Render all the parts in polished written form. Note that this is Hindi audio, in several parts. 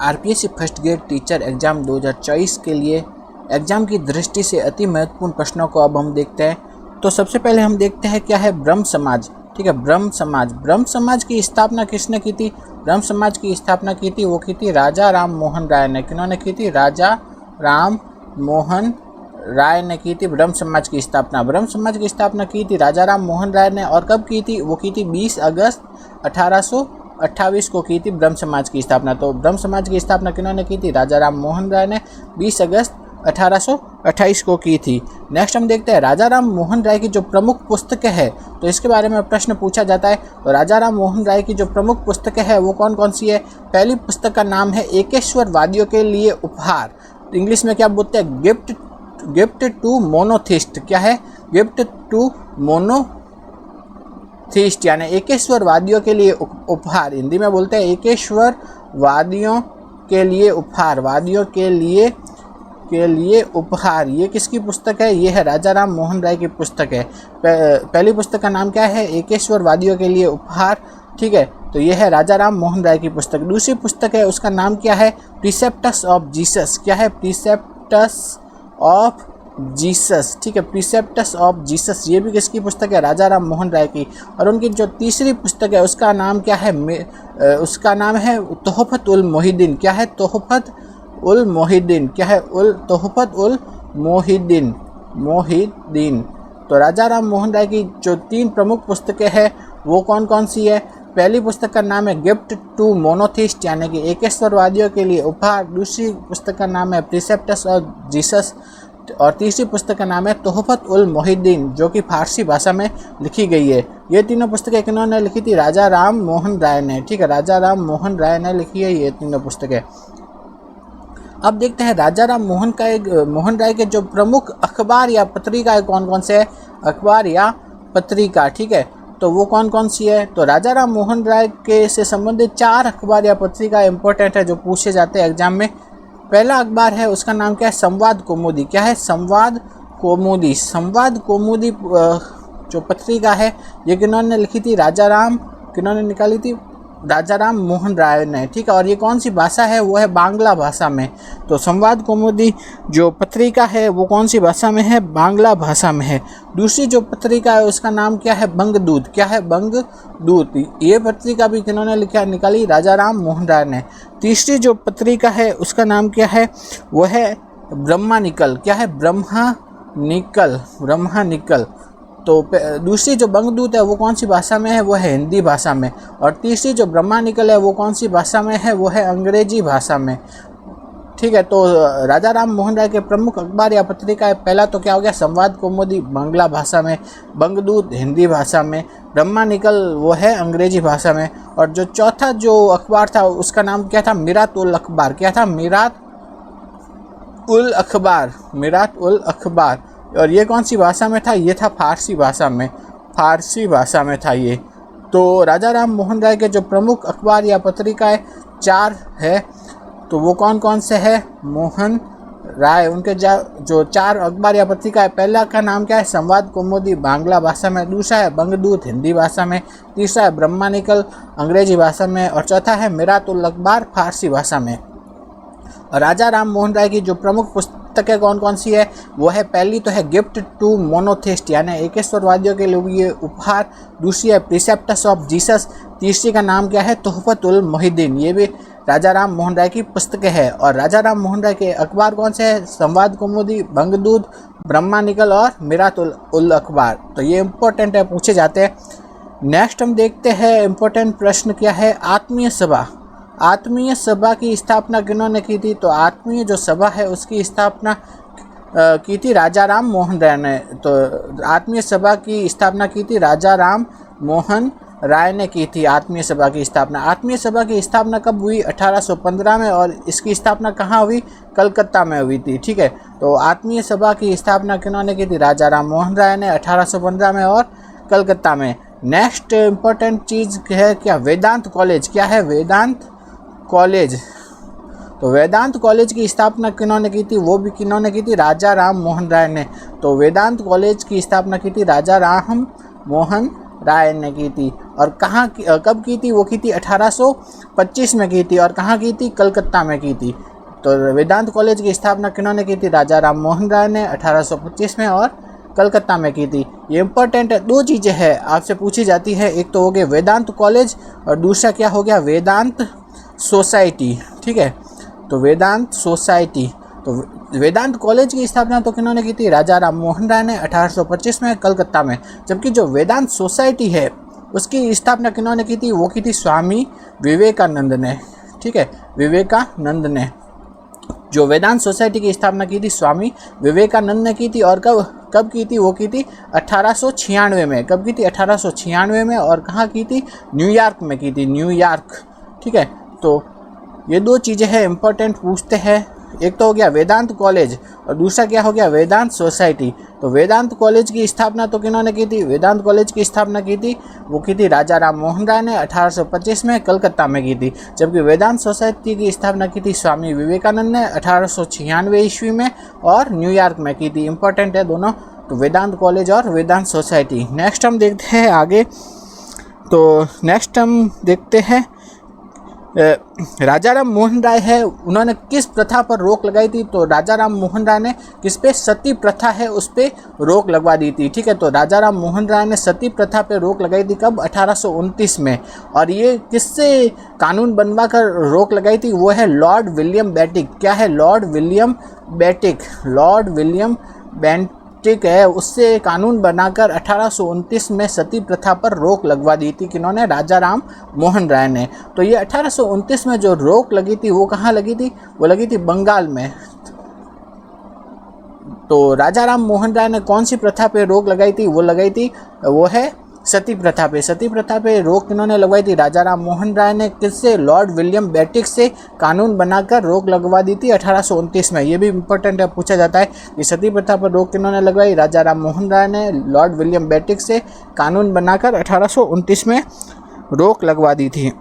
RPSC first grade teacher exam 2024 के लिए एग्जाम की दृष्टि से अति महत्वपूर्ण प्रश्नों को अब हम देखते हैं। तो सबसे पहले हम देखते हैं क्या है ब्रह्म समाज। ठीक है, ब्रह्म समाज की स्थापना किसने की थी? ब्रह्म समाज की स्थापना की थी, वो की थी राजा राम मोहन राय ने। किन्होंने की थी? राजा राम मोहन राय ने की थी ब्रह्म समाज की स्थापना। ब्रह्म समाज की स्थापना की थी राजा राम मोहन राय ने। और कब की थी? वो की थी 20 अगस्त 1828 को की थी ब्रह्म समाज की स्थापना। तो ब्रह्म समाज की स्थापना किन्होंने की थी? राजा राम मोहन राय ने 20 अगस्त 1828 को की थी। नेक्स्ट हम देखते हैं राजा राम मोहन राय की जो प्रमुख पुस्तकें है, तो इसके बारे में प्रश्न पूछा जाता है। तो राजा राम मोहन राय की जो प्रमुख पुस्तकें है वो कौन कौन सी है? पहली पुस्तक का नाम है एकेश्वरवादियों के लिए उपहार। इंग्लिश में क्या बोलते हैं? Gift to monotheist. क्या है? गिफ्ट टू मोनोथिस्ट, यानी एकेश्वरवादियों के लिए उपहार। हिंदी में बोलते हैं एकेश्वरवादियों के लिए उपहार, वादियों के लिए उपहार। ये किसकी पुस्तक है? ये है राजा राम मोहन राय की पुस्तक है। पहली पुस्तक का नाम क्या है? एकेश्वरवादियों के लिए उपहार। ठीक है, तो ये है राजा राम मोहन राय की पुस्तक। दूसरी पुस्तक है, उसका नाम क्या है? प्रीसेप्टस ऑफ जीसस। क्या है? प्रीसेप्टस ऑफ जीसस। ठीक है, प्रीसेप्टस ऑफ जीसस, ये भी किसकी पुस्तक है? राजा राम मोहन राय की। और उनकी जो तीसरी पुस्तक है उसका नाम क्या है? उसका नाम है तोहफत उल मोहिद्दीन। क्या है? तोहफत उल मोहिद्दीन। क्या है? तोहफत उल मोहिद्दीन। तो राजा राम मोहन राय की जो 3 प्रमुख पुस्तकें हैं वो कौन कौन सी है? पहली पुस्तक का नाम है गिफ्ट टू मोनोथिस्ट, यानी कि एकेश्वरवादियों के लिए उपहार। दूसरी पुस्तक का नाम है प्रीसेप्टस ऑफ जीसस। और तीसरी पुस्तक का नाम है तोहफत उल मोहिद्दीन, जो कि फारसी भाषा में लिखी गई है। ये तीनों पुस्तकें किन्होंने लिखी थी? राजा राम मोहन राय ने। ठीक है, राजा राम मोहन राय ने लिखी है ये तीनों पुस्तकें। अब देखते हैं राजा राम मोहन राय के जो प्रमुख अखबार या पत्रिका कौन कौन से है? अखबार या पत्रिका। ठीक है, तो वो कौन कौन सी है? तो राजा राम मोहन राय के से संबंधित 4 अखबार या पत्रिका इंपॉर्टेंट है जो पूछे जाते हैं एग्जाम में। पहला अखबार है, उसका नाम क्या है? संवाद कौमुदी। क्या है? संवाद कौमुदी। संवाद कौमुदी जो पत्रिका है ये किन्होंने लिखी थी? किन्होंने निकाली थी? राजा राम मोहन राय ने। ठीक है, और ये कौन सी भाषा है? वो है बांग्ला भाषा में। तो संवाद कौमुदी जो पत्रिका है वो कौन सी भाषा में है? बांग्ला भाषा में है। दूसरी जो पत्रिका है उसका नाम क्या है? बंगदूत। क्या है? बंगदूत। ये पत्रिका भी किन्होंने निकाली? राजा राम मोहन राय ने। तीसरी जो पत्रिका है उसका नाम क्या है? वो है ब्रह्मानिकल। क्या है? ब्रह्मानिकल। तो दूसरी जो बंगदूत है वो कौन सी भाषा में है? वो है हिंदी भाषा में। और तीसरी जो ब्रह्मानिकल है वो कौन सी भाषा में है? वो है अंग्रेजी भाषा में। ठीक है, तो राजा राम मोहन राय के प्रमुख अखबार या पत्रिका है, पहला तो क्या हो गया? संवाद कौमुदी बांग्ला भाषा में, बंगदूत हिंदी भाषा में, ब्रह्मानिकल वो है अंग्रेजी भाषा में। और जो चौथा जो अखबार था उसका नाम क्या था? मीरात उल अखबार। क्या था? मीरात उल अखबार। और ये कौन सी भाषा में था? ये था फारसी भाषा में था ये। तो राजा राम मोहन राय के जो प्रमुख अखबार या पत्रिकाएं 4 है, तो वो कौन कौन से है? मोहन राय उनके जो 4 अखबार या पत्रिका है, पहला का नाम क्या है? संवाद कौमुदी बांग्ला भाषा में, दूसरा है बंगदूत हिंदी भाषा में, तीसरा है ब्रह्मानिकल अंग्रेजी भाषा में, और चौथा है मीरात उल अखबार फारसी भाषा में। और राजा राम मोहन राय की जो प्रमुख पुस्तकें कौन कौन सी है? वो है, पहली तो है गिफ्ट टू मोनोथिस्ट, यानी एकेश्वरवादियों के लिए उपहार। दूसरी है प्रीसेप्टस ऑफ जीसस। तीसरी का नाम क्या है? तोहफत उल मोहिद्दीन। ये भी राजा राम मोहन राय की पुस्तकें हैं। और राजा राम मोहन राय के अखबार कौन से हैं? संवाद कौमुदी, बंगदूत, ब्रह्मानिकल और मीरात उल अखबार। तो ये इंपॉर्टेंट है, पूछे जाते हैं। नेक्स्ट हम देखते हैं इंपॉर्टेंट प्रश्न क्या है? आत्मीय सभा की स्थापना किन्होंने की थी? तो आत्मीय जो सभा है उसकी स्थापना की थी राजा राम मोहन राय ने। तो आत्मीय सभा की स्थापना की थी राजा राम मोहन राय ने की थी आत्मीय सभा की स्थापना। आत्मीय सभा की स्थापना कब हुई? 1815 में। और इसकी स्थापना कहाँ हुई? कलकत्ता में हुई थी। ठीक है, तो आत्मीय सभा की स्थापना किन्होंने की थी? राजा राम मोहन राय ने 1815 में और कलकत्ता में। नेक्स्ट इंपॉर्टेंट चीज़ है क्या? वेदांत कॉलेज। क्या है? वेदांत कॉलेज। तो वेदांत कॉलेज की स्थापना किन्होंने की थी? वो भी किन्होंने की थी? राजा राम मोहन राय ने। तो वेदांत कॉलेज की स्थापना की थी राजा राम मोहन राय ने की थी। और कब की थी? वो की थी 1825 में की थी। और कहाँ की थी? कलकत्ता में की थी। तो वेदांत कॉलेज की स्थापना किन्होंने की थी? राजा राम मोहन राय ने 1825 में और कलकत्ता में की थी। ये इंपॉर्टेंट है। दो चीज़ें हैं आपसे पूछी जाती है, एक तो हो गया वेदांत कॉलेज और दूसरा क्या हो गया? वेदांत सोसाइटी। ठीक है, तो वेदांत सोसाइटी। तो वेदांत कॉलेज की स्थापना तो किन्होंने की थी? राजा राम मोहन राय ने 1825 में कलकत्ता में। जबकि जो वेदांत सोसाइटी है उसकी स्थापना किन्होंने की थी? वो की थी स्वामी विवेकानंद ने। ठीक है, विवेकानंद ने जो वेदांत सोसाइटी की स्थापना की थी स्वामी विवेकानंद ने की थी। और कब की थी? वो की थी 1896 में। कब की थी? 1896 में। और कहाँ की थी? न्यूयॉर्क में की थी, न्यूयॉर्क। ठीक है, तो ये दो चीज़ें हैं इंपॉर्टेंट पूछते हैं। एक तो हो गया वेदांत कॉलेज और दूसरा क्या हो गया? वेदांत सोसाइटी। तो वेदांत कॉलेज की स्थापना तो किन्होंने की थी? वेदांत कॉलेज की स्थापना की थी वो की थी राजा राम मोहन राय ने 1825 में कलकत्ता में की थी। जबकि वेदांत सोसाइटी की स्थापना की थी स्वामी विवेकानंद ने 1896 ईस्वी में और न्यूयॉर्क में की थी। इंपॉर्टेंट है दोनों, तो वेदांत कॉलेज और वेदांत सोसाइटी। नेक्स्ट हम देखते हैं आगे। तो नेक्स्ट हम देखते हैं राजा राम मोहन राय है, उन्होंने किस प्रथा पर रोक लगाई थी? तो राजा राम मोहन राय ने किस पे? सती प्रथा है उस पे रोक लगवा दी थी। ठीक है, तो राजा राम मोहन राय ने सती प्रथा पे रोक लगाई थी। कब? 1829 में। और ये किससे कानून बनवा कर रोक लगाई थी? वो है लॉर्ड विलियम बेटिक। क्या है? Lord William Bentinck. Lord William Bentinck है, उससे कानून बनाकर 1829 में सती प्रथा पर रोक लगवा दी थी। किन्होंने? राजा राम मोहन राय ने। तो ये 1829 में जो रोक लगी थी वो कहाँ लगी थी? वो लगी थी बंगाल में। तो राजा राम मोहन राय ने कौन सी प्रथा पे रोक लगाई थी? वो लगाई थी, वो है सती प्रथा पे। सती प्रथा पे रोक किन्होंने लगवाई थी? राजा राम मोहन राय ने। किससे? लॉर्ड विलियम बेटिक से कानून बनाकर रोक लगवा दी थी 1829 में। ये भी इंपॉर्टेंट है, पूछा जाता है कि सती प्रथा पर रोक किन्होंने लगवाई? राजा राम मोहन राय ने लॉर्ड विलियम बेटिक से कानून बनाकर 1829 में रोक लगवा दी थी।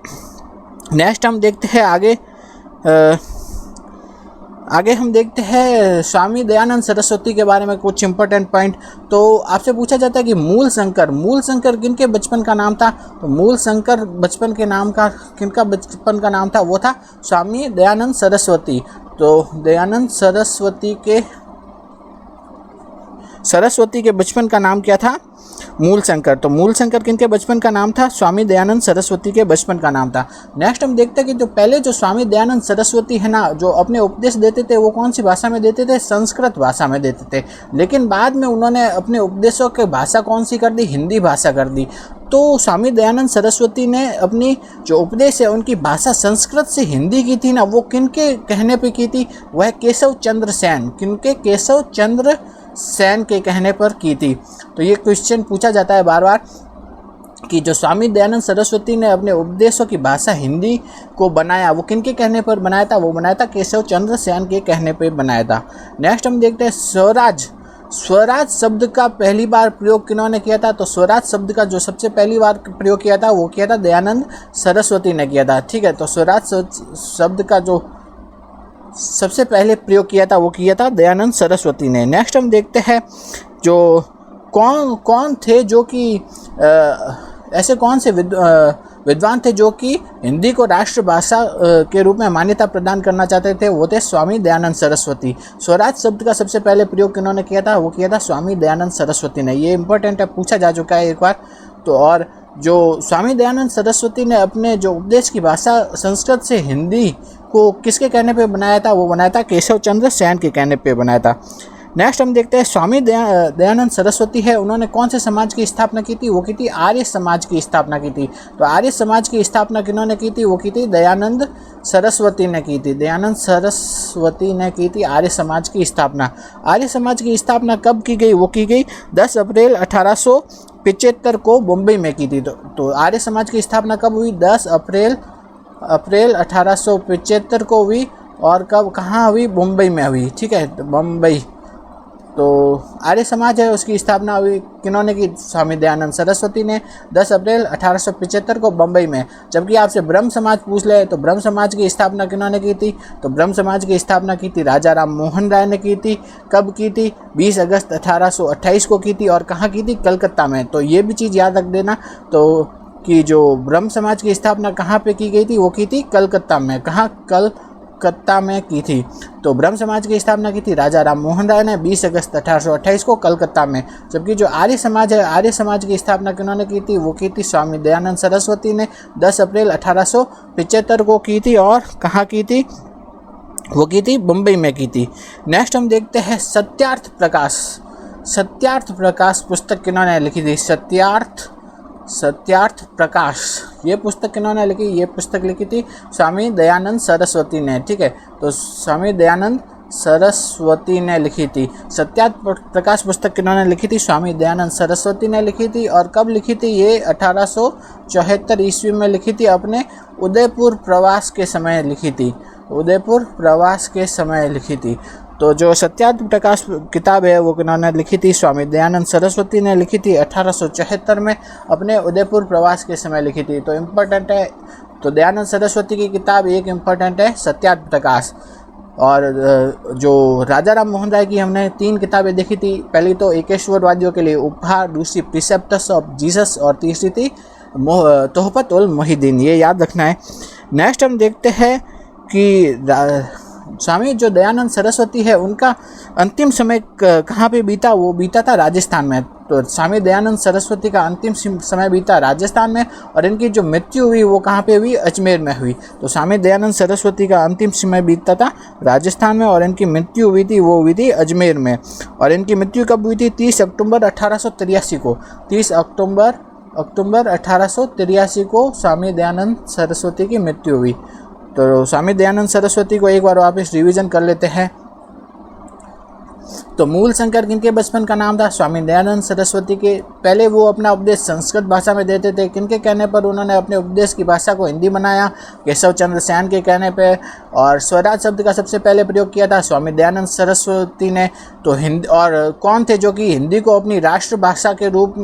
नेक्स्ट हम देखते हैं आगे हम देखते हैं स्वामी दयानंद सरस्वती के बारे में कुछ इंपॉर्टेंट पॉइंट। तो आपसे पूछा जाता है कि मूल शंकर किनके बचपन का नाम था? तो मूल शंकर बचपन के नाम का किनका बचपन का नाम था? वो था स्वामी दयानंद सरस्वती। तो दयानंद सरस्वती के बचपन का नाम क्या था? मूल शंकर। तो मूल शंकर किनके बचपन का नाम था? स्वामी दयानंद सरस्वती के बचपन का नाम था। नेक्स्ट हम देखते हैं कि जो पहले जो स्वामी दयानंद सरस्वती है ना, जो अपने उपदेश देते थे वो कौन सी भाषा में देते थे? संस्कृत भाषा में देते थे। लेकिन बाद में उन्होंने अपने उपदेशों की भाषा कौन सी कर दी? हिंदी भाषा कर दी। तो स्वामी दयानंद सरस्वती ने अपनी जो उपदेश है उनकी भाषा संस्कृत से हिंदी की थी ना, वो किनके कहने पे की थी? वह केशव चंद्र सेन। किनके? केशव चंद्र सेन के कहने पर की थी। तो ये क्वेश्चन पूछा जाता है बार बार कि जो स्वामी दयानंद सरस्वती ने अपने उपदेशों की भाषा हिंदी को बनाया वो किनके कहने पर बनाया था? वो बनाया था केशव चंद्र सेन के कहने पर बनाया था। नेक्स्ट हम देखते हैं स्वराज शब्द का पहली बार प्रयोग किन्होंने किया था? तो स्वराज शब्द का जो सबसे पहली बार प्रयोग किया था वो किया था दयानंद सरस्वती ने किया था। ठीक है, तो स्वराज शब्द का जो सबसे पहले प्रयोग किया था वो किया था दयानंद सरस्वती ने। नेक्स्ट हम देखते हैं जो कौन थे जो कि ऐसे कौन से विद्वान थे जो कि हिंदी को राष्ट्रभाषा के रूप में मान्यता प्रदान करना चाहते थे? वो थे स्वामी दयानंद सरस्वती। स्वराज शब्द का सबसे पहले प्रयोग किन्होंने किया था? वो किया था स्वामी दयानंद सरस्वती ने। ये इंपॉर्टेंट है, पूछा जा चुका है एक बार। तो और जो स्वामी दयानंद सरस्वती ने अपने जो उपदेश की भाषा संस्कृत से हिंदी को किसके कहने पे बनाया था? वो बनाया था केशव चंद्र सेन के कहने पे बनाया था। नेक्स्ट हम देखते हैं स्वामी दयानंद सरस्वती है, उन्होंने कौन से समाज की स्थापना की थी? वो की थी आर्य समाज की स्थापना की थी। तो आर्य समाज की स्थापना किन्होंने की थी? वो की थी दयानंद सरस्वती ने की थी। दयानंद सरस्वती ने की थी आर्य समाज की स्थापना। आर्य समाज की स्थापना कब की गई? वो की गई 10 अप्रैल 1875 को मुंबई में की थी। तो आर्य समाज की स्थापना कब हुई? 10 अप्रैल 1875 को हुई। और कब, कहाँ हुई? मुंबई में हुई। ठीक है, तो मुंबई तो आर्य समाज है उसकी स्थापना हुई किन्होंने की? स्वामी दयानंद सरस्वती ने 10 अप्रैल 1875 को बम्बई में। जबकि आपसे ब्रह्म समाज पूछ ले तो ब्रह्म समाज की स्थापना किन्होंने की थी? तो ब्रह्म समाज की स्थापना की थी राजा राम मोहन राय ने की थी। कब की थी? 20 अगस्त 1828 को की थी। और कहाँ की थी? कलकत्ता में। तो ये भी चीज़ याद रख देना तो कि जो ब्रह्म समाज की स्थापना कहाँ पे की गई थी, वो की थी कलकत्ता में। कहाँ? कलकत्ता में की थी। तो ब्रह्म समाज की स्थापना की थी राजा राम मोहन राय ने 20 अगस्त 1828 को कलकत्ता में। जबकि जो आर्य समाज है, आर्य समाज की स्थापना किन्होंने की थी? वो की थी स्वामी दयानंद सरस्वती ने 10 अप्रैल 1875 को की थी। और कहाँ की थी? वो की थी मुंबई में की थी। नेक्स्ट हम देखते हैं सत्यार्थ प्रकाश। सत्यार्थ प्रकाश पुस्तक किन्होंने लिखी थी? सत्यार्थ प्रकाश ये पुस्तक किन्होंने लिखी? ये पुस्तक लिखी थी स्वामी दयानंद सरस्वती ने। ठीक है, तो स्वामी दयानंद सरस्वती ने लिखी थी। सत्यार्थ प्रकाश पुस्तक किन्होंने लिखी थी? स्वामी दयानंद सरस्वती ने लिखी थी। और कब लिखी थी? ये 1874 ईस्वी में लिखी थी। अपने उदयपुर प्रवास के समय लिखी थी। उदयपुर प्रवास के समय लिखी थी। तो जो सत्यार्थ प्रकाश किताब है वो किन्होंने लिखी थी? स्वामी दयानंद सरस्वती ने लिखी थी। 1874 में अपने उदयपुर प्रवास के समय लिखी थी। तो इम्पोर्टेंट है। तो दयानंद सरस्वती की किताब एक इम्पोर्टेंट है सत्यार्थ प्रकाश। और जो राजा राम मोहन राय की हमने 3 किताबें देखी थी। पहली तो एकेश्वरवादियों के लिए उपहार, दूसरी प्रिसेप्टस ऑफ जीसस और तीसरी थी तोहफत उल मोहिदीन। ये याद रखना है। नेक्स्ट हम देखते हैं कि स्वामी जो दयानंद सरस्वती है उनका अंतिम समय कहाँ पे बीता? वो बीता था राजस्थान में। तो स्वामी दयानंद सरस्वती का अंतिम समय बीता राजस्थान में। और इनकी जो मृत्यु हुई वो कहाँ पे हुई? अजमेर में हुई। तो स्वामी दयानंद सरस्वती का अंतिम समय बीता था राजस्थान में और इनकी मृत्यु हुई थी वो हुई थी अजमेर में। और इनकी मृत्यु कब हुई थी? 30 अक्टूबर 1883 को। 30 अक्टूबर 1883 को स्वामी दयानंद सरस्वती की मृत्यु हुई। तो स्वामी दयानंद सरस्वती को एक बार वापस रिवीजन कर लेते हैं। तो मूल शंकर किनके बचपन का नाम था? स्वामी दयानंद सरस्वती के। पहले वो अपना उपदेश संस्कृत भाषा में देते थे। किनके कहने पर उन्होंने अपने उपदेश की भाषा को हिंदी बनाया? केशव चंद्र सेन के कहने पे। और स्वराज शब्द का सबसे पहले प्रयोग किया था स्वामी दयानंद सरस्वती ने। तो हिंदी और कौन थे जो कि हिंदी को अपनी राष्ट्रभाषा के रूप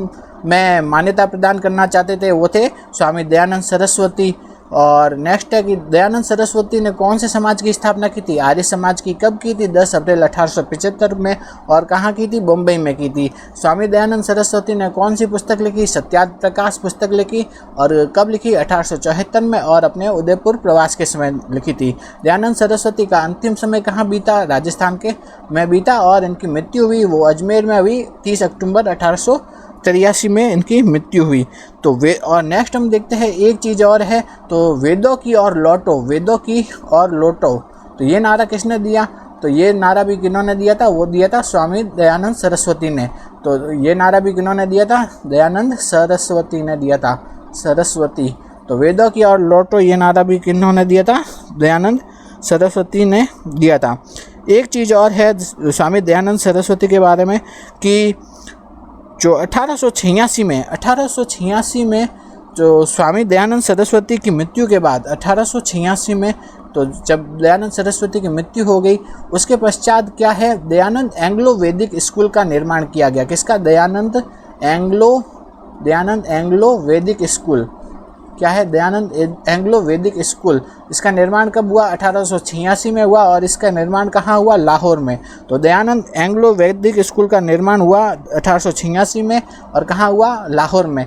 में मान्यता प्रदान करना चाहते थे? वो थे स्वामी दयानंद सरस्वती। और नेक्स्ट है कि दयानंद सरस्वती ने कौन से समाज की स्थापना की थी? आर्य समाज की। कब की थी? 10 अप्रैल 1875 में। और कहाँ की थी? मुंबई में की थी। स्वामी दयानंद सरस्वती ने कौन सी पुस्तक लिखी? सत्यार्थ प्रकाश पुस्तक लिखी। और कब लिखी? 1874 में। और अपने उदयपुर प्रवास के समय लिखी थी। दयानंद सरस्वती का अंतिम समय कहाँ बीता? राजस्थान के में बीता। और इनकी मृत्यु हुई वो अजमेर में हुई 30 अक्टूबर 1883 में इनकी मृत्यु हुई। तो वे और नेक्स्ट हम देखते हैं एक चीज़ और है। तो वेदों की और लौटो, वेदों की और लौटो। तो ये नारा किसने दिया? तो ये नारा भी किन्होंने दिया था? वो दिया था स्वामी दयानंद सरस्वती ने। तो ये नारा भी किन्होंने दिया था? दयानंद सरस्वती ने दिया था। सरस्वती। तो वेदों की और लौटो ये नारा भी किन्होंने दिया था? दयानंद सरस्वती ने दिया था। एक चीज़ और है स्वामी दयानंद सरस्वती के बारे में कि जो 1886 में जो स्वामी दयानंद सरस्वती की मृत्यु के बाद 1886 में, तो जब दयानंद सरस्वती की मृत्यु हो गई उसके पश्चात क्या है? दयानंद एंग्लो वैदिक स्कूल का निर्माण किया गया। किसका? दयानंद एंग्लो वैदिक स्कूल। क्या है? दयानंद एंग्लो वैदिक स्कूल। इसका निर्माण कब हुआ? 1886 में हुआ। और इसका निर्माण कहाँ हुआ? लाहौर में। तो दयानंद एंग्लो वैदिक स्कूल का निर्माण हुआ 1886 में। और कहाँ हुआ? लाहौर में।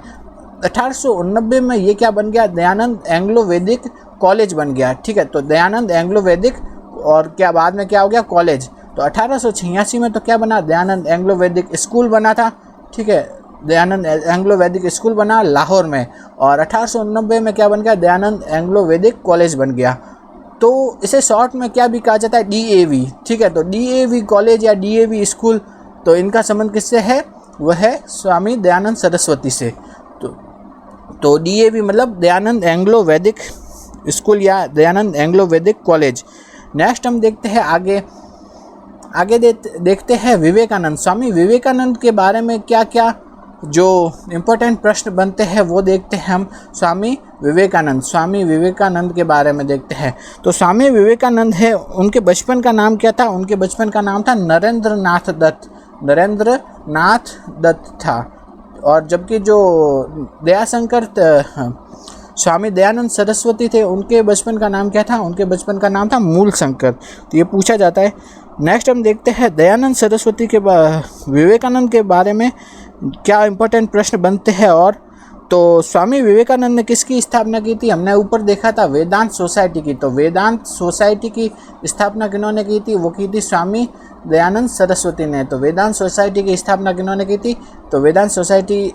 1889 में ये क्या बन गया? दयानंद एंग्लो वैदिक कॉलेज बन गया। ठीक है, तो दयानंद एंग्लो वैदिक और क्या बाद में क्या हो गया? कॉलेज। तो 1886 में तो क्या बना? दयानंद एंग्लो वैदिक स्कूल बना था। ठीक है, दयानंद एंग्लो वैदिक स्कूल बना लाहौर में। और 1889 में क्या बन गया? दयानंद एंग्लो वैदिक कॉलेज बन गया। तो इसे शॉर्ट में क्या भी कहा जाता है? DAV। ठीक है, तो DAV कॉलेज या DAV स्कूल, तो इनका संबंध किससे है? वह है स्वामी दयानंद सरस्वती से। तो DAV मतलब दयानंद एंग्लो वैदिक स्कूल या दयानंद एंग्लो वैदिक कॉलेज। नेक्स्ट हम देखते हैं आगे देखते हैं विवेकानंद। स्वामी विवेकानंद के बारे में क्या क्या जो इम्पोर्टेंट प्रश्न बनते हैं वो देखते हैं हम। स्वामी विवेकानंद के बारे में देखते हैं। तो स्वामी विवेकानंद है, उनके बचपन का नाम क्या था? उनके बचपन का नाम था नरेंद्र नाथ दत्त। नरेंद्र नाथ दत्त था। और जबकि जो दयाशंकर स्वामी दयानंद सरस्वती थे, उनके बचपन का नाम क्या था? उनके बचपन का नाम था मूल शंकर। तो ये पूछा जाता है। नेक्स्ट हम देखते हैं दयानंद सरस्वती के विवेकानंद के बारे में क्या इंपॉर्टेंट प्रश्न बनते हैं। और तो स्वामी विवेकानंद ने किसकी स्थापना की थी? हमने ऊपर देखा था वेदांत सोसाइटी की। तो वेदांत सोसाइटी की स्थापना किन्होंने की थी? वो की थी स्वामी दयानंद सरस्वती ने। तो वेदांत सोसाइटी की स्थापना किन्होंने की थी? तो वेदांत सोसाइटी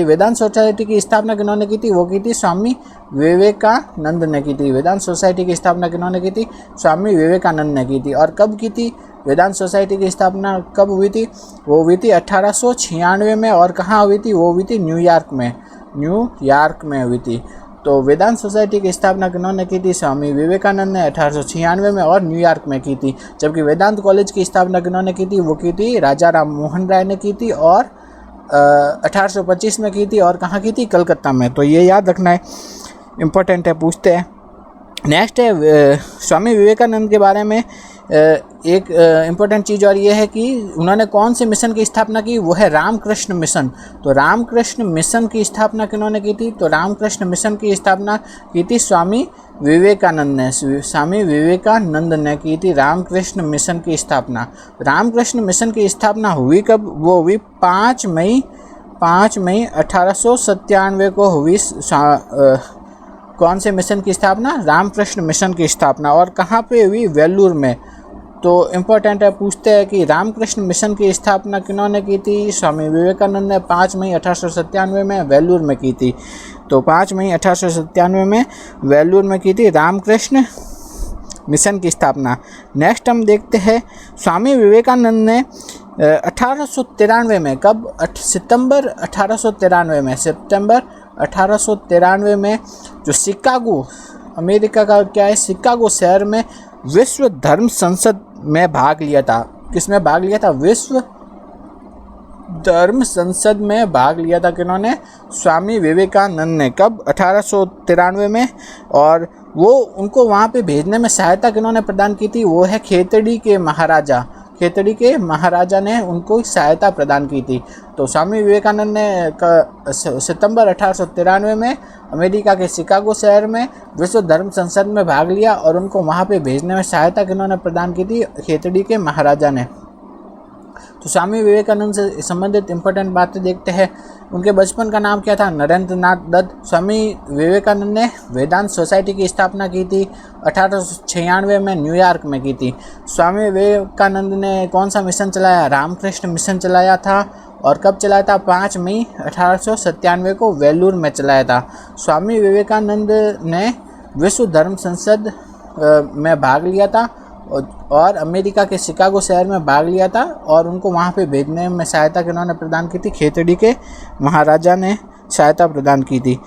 वेदांत सोसाइटी की स्थापना किन्होंने की थी? वो की थी स्वामी विवेकानंद ने की थी। वेदांत सोसाइटी की स्थापना किन्होंने की थी? स्वामी विवेकानंद ने की थी। और कब की थी वेदांत सोसाइटी की स्थापना? कब हुई थी? वो हुई थी 1896 में। और कहाँ हुई थी? वो हुई थी न्यूयॉर्क में हुई थी। तो वेदांत सोसाइटी की स्थापना किन्होंने की थी? स्वामी विवेकानंद ने 1896 में और न्यूयॉर्क में की थी। जबकि वेदांत कॉलेज की स्थापना किन्होंने की थी? वो की थी राजा राम मोहन राय ने की थी और 1825 में की थी। और कहाँ की थी? कलकत्ता में। तो ये याद रखना है, इम्पोर्टेंट है, पूछते हैं। नेक्स्ट है स्वामी विवेकानंद के बारे में एक इम्पोर्टेंट चीज़ और ये है कि उन्होंने कौन से मिशन की स्थापना की? वो है रामकृष्ण मिशन। तो रामकृष्ण मिशन की स्थापना किन्होंने की थी? तो रामकृष्ण मिशन की स्थापना की थी स्वामी विवेकानंद ने। स्वामी विवेकानंद ने की थी रामकृष्ण मिशन की स्थापना। रामकृष्ण मिशन की स्थापना हुई कब? वो हुई 5 मई 1897 को हुई। कौन से मिशन की स्थापना? रामकृष्ण मिशन की स्थापना। और कहाँ पे हुई? वेल्लूर में। तो इम्पोर्टेंट है, पूछते हैं कि रामकृष्ण मिशन की स्थापना किन्होंने की थी? स्वामी विवेकानंद ने 5 मई 1897 में वेल्लूर में की थी। तो 5 मई 1897 में वेल्लूर में की थी रामकृष्ण मिशन की स्थापना। नेक्स्ट हम देखते हैं स्वामी विवेकानंद ने 1893 में, कब? सितंबर 1893 में जो शिकागो, अमेरिका का क्या है, शिकागो शहर में विश्व धर्म संसद में भाग लिया था। किसमें भाग लिया था? विश्व धर्म संसद में भाग लिया था। किन्होंने? स्वामी विवेकानंद ने। कब? 1893 में। और वो उनको वहाँ पे भेजने में सहायता किन्होंने प्रदान की थी? वो है खेतड़ी के महाराजा ने उनको सहायता प्रदान की थी। तो स्वामी विवेकानंद ने सितंबर 1893 में अमेरिका के शिकागो शहर में विश्व धर्म संसद में भाग लिया और उनको वहाँ पे भेजने में सहायता किन्होंने प्रदान की थी? खेतड़ी के महाराजा ने। तो स्वामी विवेकानंद से संबंधित इंपॉर्टेंट बातें देखते हैं। उनके बचपन का नाम क्या था? नरेंद्र नाथ दत्त। स्वामी विवेकानंद ने वेदांत सोसाइटी की स्थापना की थी 1896 में न्यूयॉर्क में की थी। स्वामी विवेकानंद ने कौन सा मिशन चलाया? रामकृष्ण मिशन चलाया था। और कब चलाया था? 5 मई 1897 को वेल्लूर में चलाया था। स्वामी विवेकानंद ने विश्व धर्म संसद में भाग लिया था और अमेरिका के शिकागो शहर में भाग लिया था। और उनको वहाँ पे भेजने में सहायता किन्होंने प्रदान की थी? खेतड़ी के महाराजा ने सहायता प्रदान की थी।